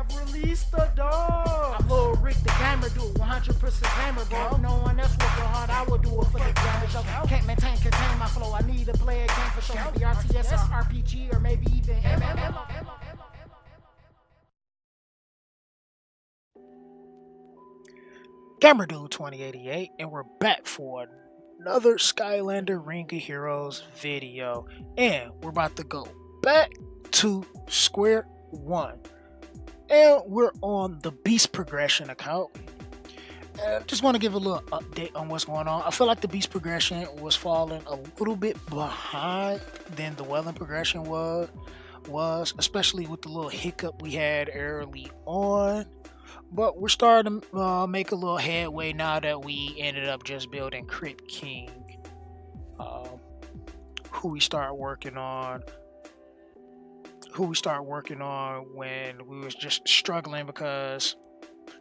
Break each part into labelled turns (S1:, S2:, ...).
S1: have released the dog. I'm Lil Rick the gamerdude, 100% gamer, bro. No one else working hard, I will do it for the gamer show. Can't contain my flow. I need to play a game for sure. Maybe RTS or RPG or maybe even MMO.
S2: Gamerdude 2088, and we're back for another Skylander Ring of Heroes video, and we're about to go back to square one, and we're on the Beast Progression account. Just want to give a little update on what's going on. I feel like the Beast Progression was falling a little bit behind than the Welling Progression was, especially with the little hiccup we had early on. But we're starting to make a little headway now that we ended up just building Crypt King, who we start working on when we was just struggling because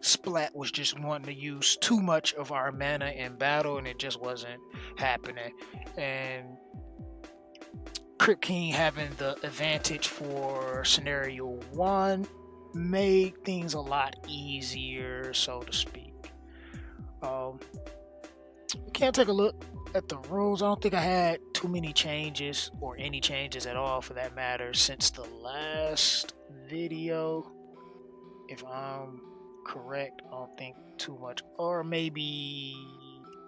S2: Splat was just wanting to use too much of our mana in battle, and it just wasn't happening. And Crypt King having the advantage for scenario 1 made things a lot easier, so to speak. We can't take a look at the rules. I don't think I had too many changes, or any changes at all for that matter, since the last video. If I'm correct, I don't think too much, or maybe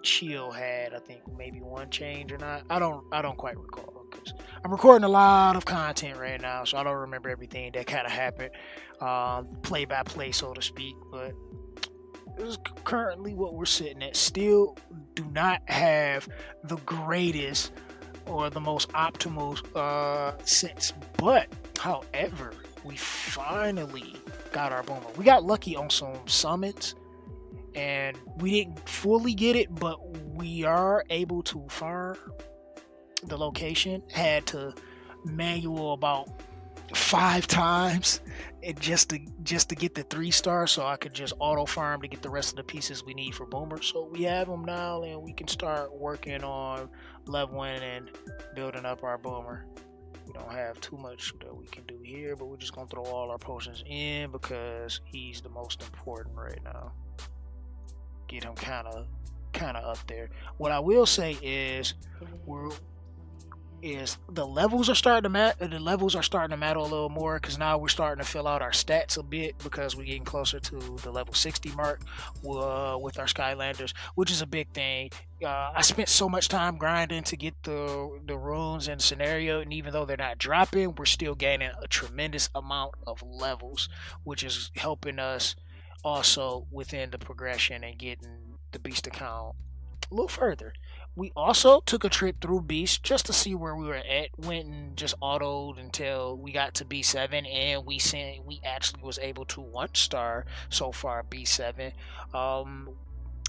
S2: Chill had, I think, maybe one change or not. I don't quite recall, because I'm recording a lot of content right now, so I don't remember everything that kind of happened, play by play, so to speak. But this is currently what we're sitting at. Still do not have the greatest or the most optimal sense, but however, we finally got our boomer. We got lucky on some summits, and we didn't fully get it, but we are able to farm the location. Had to manual about 5 times just to get the 3-star, so I could just auto farm to get the rest of the pieces we need for boomer. So we have them now, and we can start working on leveling and building up our boomer. We don't have too much that we can do here, but we're just gonna throw all our potions in because he's the most important right now. Get him kind of up there. What I will say is the levels are starting to matter. The levels are starting to matter a little more, because now we're starting to fill out our stats a bit, because we're getting closer to the level 60 mark with our Skylanders, which is a big thing. I spent so much time grinding to get the runes and scenario, and even though they're not dropping, we're still gaining a tremendous amount of levels, which is helping us also within the progression and getting the Beast account a little further. We also took a trip through Beast just to see where we were at. Went and just autoed until we got to B7, and we actually was able to 1-star so far B7.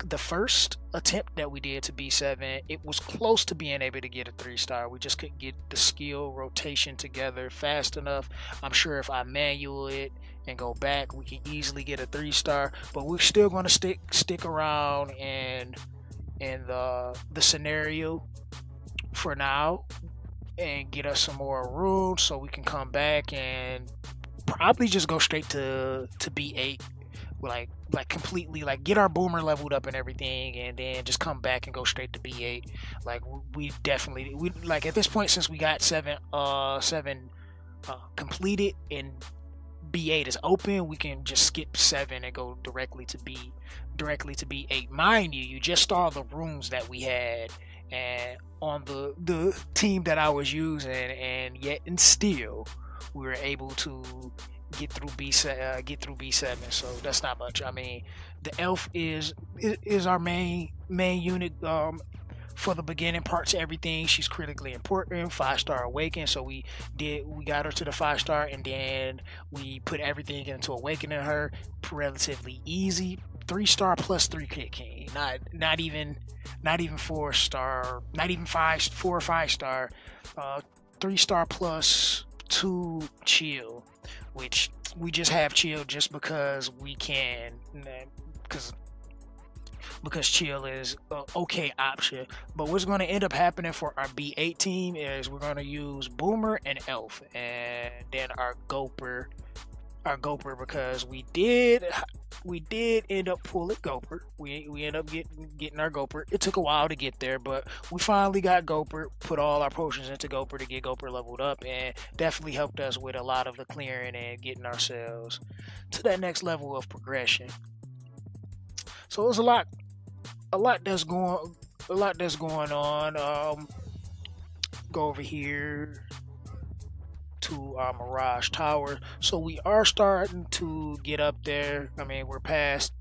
S2: The first attempt that we did to B7, it was close to being able to get a 3-star. We just couldn't get the skill rotation together fast enough. I'm sure if I manual it and go back, we can easily get a 3-star, but we're still going to stick around and in the scenario for now and get us some more runes, so we can come back and probably just go straight to B8, like completely, like get our boomer leveled up and everything, and then just come back and go straight to B8. Like we like at this point, since we got 7 completed and B8 is open, we can just skip 7 and go directly to B8. Mind you, you just saw the runes that we had and on the team that I was using, and yet and still we were able to get through B7. So that's not much. I mean, the elf is our main unit for the beginning parts of everything. She's critically important. 5-star awaken, so we got her to the 5-star, and then we put everything into awakening her relatively easy. 3-star plus 3 Crypt King, not even 4-star, not even 4 or 5-star. 3-star plus 2 chill, which we just have chill just because we can, because chill is an okay option. But what's going to end up happening for our B8 team is we're going to use Boomer and Elf, and then our Gulper Gopher, because we did end up pulling Gopher. We ended up getting our Gopher. It took a while to get there, but we finally got Gopher, put all our potions into Gopher to get Gopher leveled up, and definitely helped us with a lot of the clearing and getting ourselves to that next level of progression. So it's a lot that's going on. Go over here to our Mirage Tower. So we are starting to get up there. I mean, we're past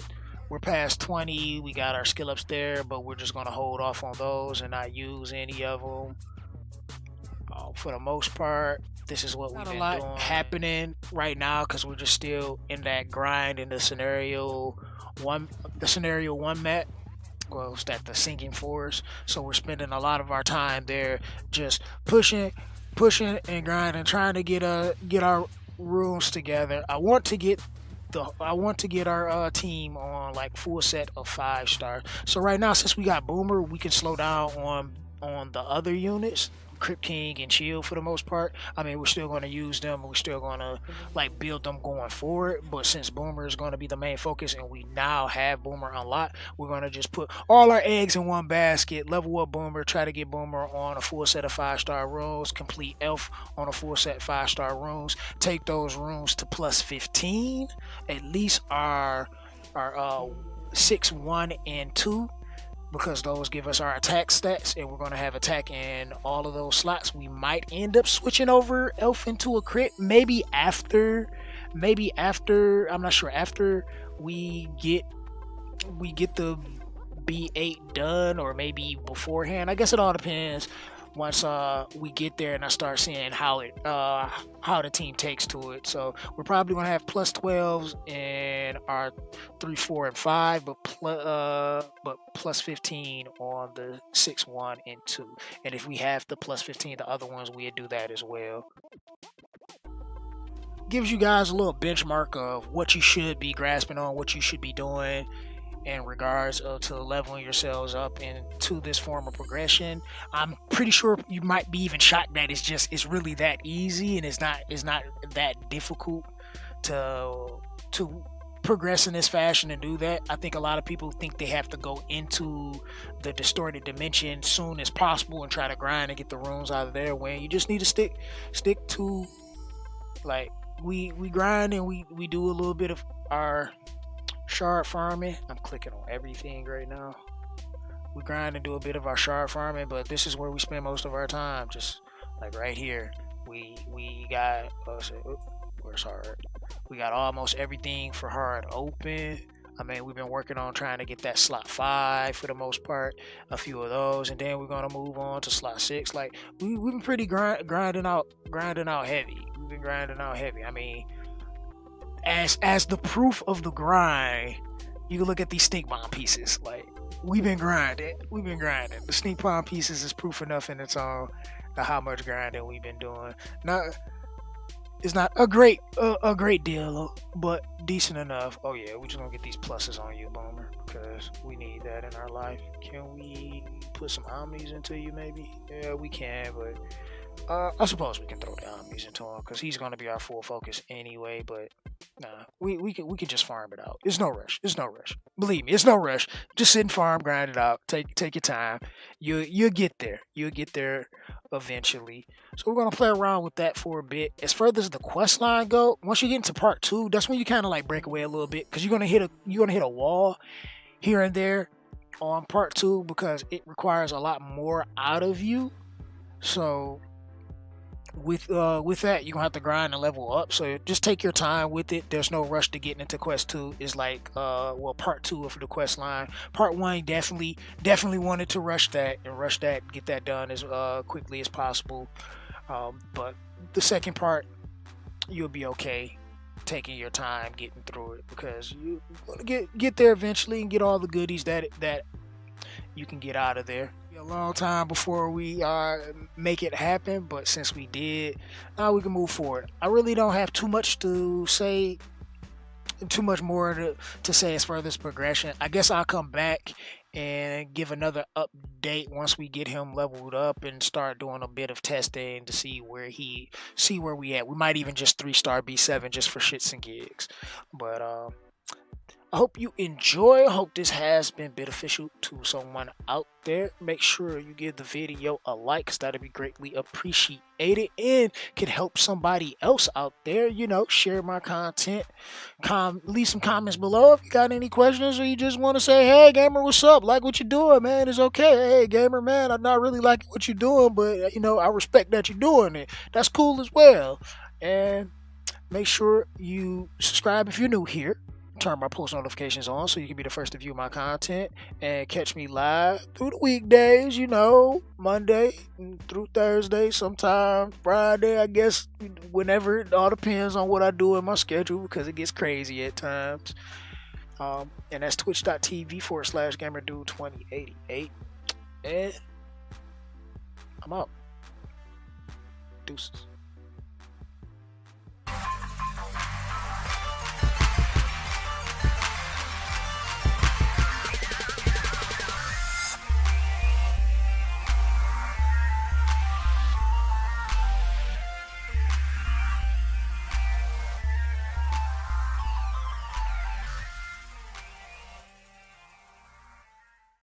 S2: 20. We got our skill ups there, but we're just gonna hold off on those and not use any of them. For the most part, this is what we've been doing. Happening right now because we're just still in that grind in the scenario one map. Well, it's that the sinking forest. So we're spending a lot of our time there, just pushing and grinding, trying to get our rooms together. I want to get our team on like full set of 5 stars. So right now, since we got Boomer, we can slow down on the other units, Crypt King and Shield for the most part. I mean, we're still going to use them, and we're still going to like build them going forward. But since Boomer is going to be the main focus, and we now have Boomer unlocked, we're going to just put all our eggs in one basket, level up Boomer, try to get Boomer on a full set of 5-star rooms, complete Elf on a full set 5-star rooms, take those rooms to plus 15, at least our 6, 1, and 2. Because those give us our attack stats, and we're going to have attack in all of those slots. We might end up switching over Elf into a crit, maybe after, I'm not sure, after we get the B8 done, or maybe beforehand. I guess it all depends once we get there and I start seeing how the team takes to it. So we're probably gonna have plus 12s in our 3, 4, and 5, but plus 15 on the 6, 1, and 2. And if we have the plus 15, the other ones, we'd do that as well. Gives you guys a little benchmark of what you should be grasping on, what you should be doing in regards to leveling yourselves up into this form of progression. I'm pretty sure you might be even shocked that it's really that easy, and it's not that difficult to progress in this fashion and do that. I think a lot of people think they have to go into the distorted dimension soon as possible and try to grind and get the runes out of there, when you just need to stick to, like, we grind and we do a little bit of our shard farming. I'm clicking on everything right now. We grind and do a bit of our shard farming, but this is where we spend most of our time, just like right here. We got, where's hard? We got almost everything for hard open. I mean, we've been working on trying to get that slot 5 for the most part, a few of those, and then we're gonna move on to slot 6. Like we've been pretty grinding out heavy. We've been grinding out heavy. I mean, as the proof of the grind, you can look at these stink bomb pieces. Like, we've been grinding. The stink bomb pieces is proof enough in its own of how much grinding we've been doing. It's not a great deal, but decent enough. Oh yeah, we're just gonna get these pluses on you, Boomer, because we need that in our life. Can we put some omnis into you, maybe? Yeah, we can, but I suppose we can throw the omnis into him, because he's gonna be our full focus anyway. But nah, we can just farm it out. It's no rush. Believe me, it's no rush. Just sit and farm, grind it out. Take your time. You'll get there. You'll get there eventually. So we're gonna play around with that for a bit. As further as the quest line go, once you get into part 2, that's when you kind of like break away a little bit, because you're gonna hit a wall here and there on part 2, because it requires a lot more out of you. So with that, you're gonna have to grind and level up. So just take your time with it. There's no rush to getting into quest 2. It's like part 2 of the quest line. Part 1 definitely wanted to rush that, get that done as quickly as possible. But the second part, you'll be okay taking your time getting through it, because you're gonna get there eventually and get all the goodies that you can get out of there. A long time before we make it happen, but since we did, now we can move forward. I really don't have too much to say, too much more to say as far as this progression. I guess I'll come back and give another update once we get him leveled up and start doing a bit of testing to see where we at. We might even just 3-star B7 just for shits and gigs. But I hope you enjoy. I hope this has been beneficial to someone out there. Make sure you give the video a like, because that'd be greatly appreciated and could help somebody else out there. You know, share my content. Leave some comments below if you got any questions, or you just want to say, hey, gamer, what's up? Like what you're doing, man. It's okay. Hey, gamer, man, I'm not really liking what you're doing, but, you know, I respect that you're doing it. That's cool as well. And make sure you subscribe if you're new here. Turn my post notifications on so you can be the first to view my content and catch me live through the weekdays, you know, Monday through Thursday, sometime Friday, I guess, whenever. It all depends on what I do in my schedule, because it gets crazy at times. And that's twitch.tv/gamerdude2088. And I'm out. Deuces.